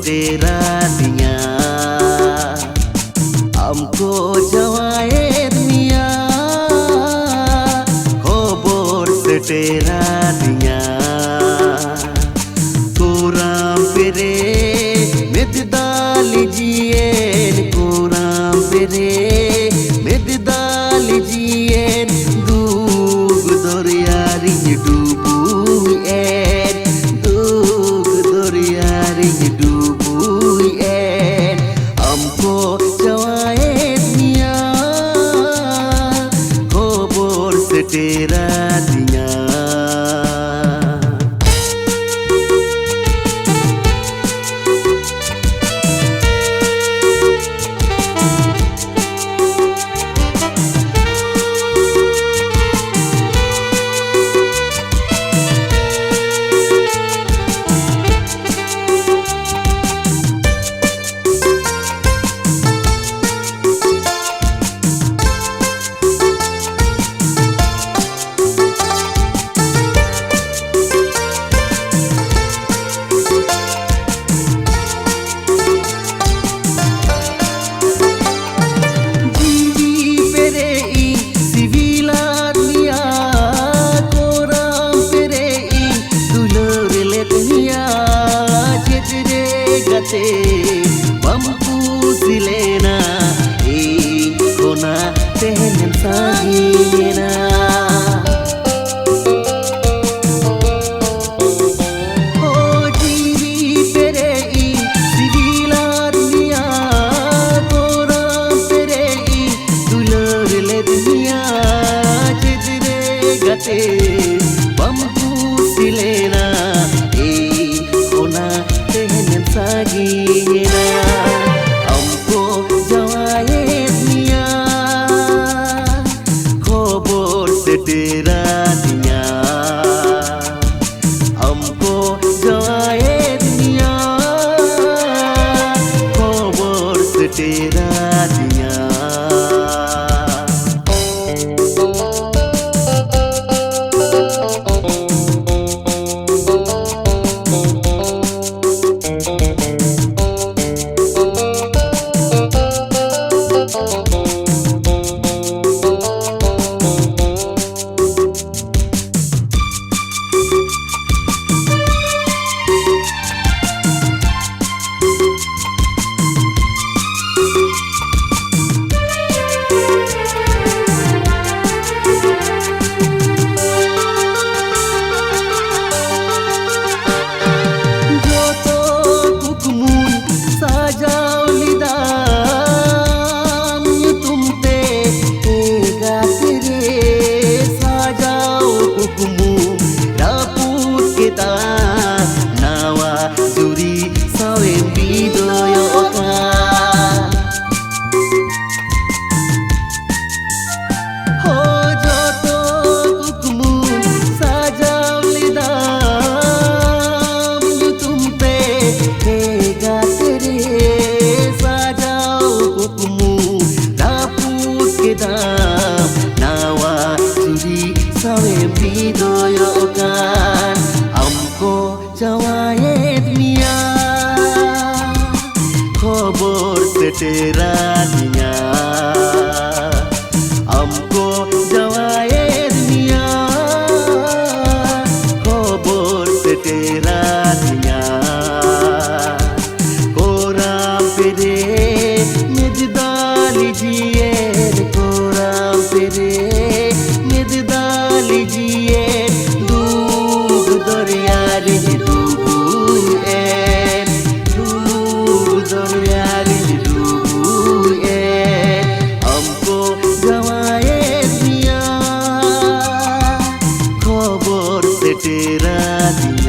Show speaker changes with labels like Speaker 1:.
Speaker 1: seteradinya amko jawae dunia khobor seteradinya kuram pere medali jien kuram pere medali jien dug doryari dubu amko jawae dunia khobor seteradinya mampu silena kona tehnen sagina oh diri perei sivila dunia kora perei dulur le dunia jedre gate mampu silena kona tehnen sagina amko jawae dunia khobor seteradinya amko jawae dunia khobor seteradinya nawa suri sawe bidoyokan amko jawae dunia khobor seteradinya amko jawae dunia khobor seteradinya koram pede medali jien koram pede medali jien dug doryari dubu doryari dubu amko jawae dunia khobor seteradinya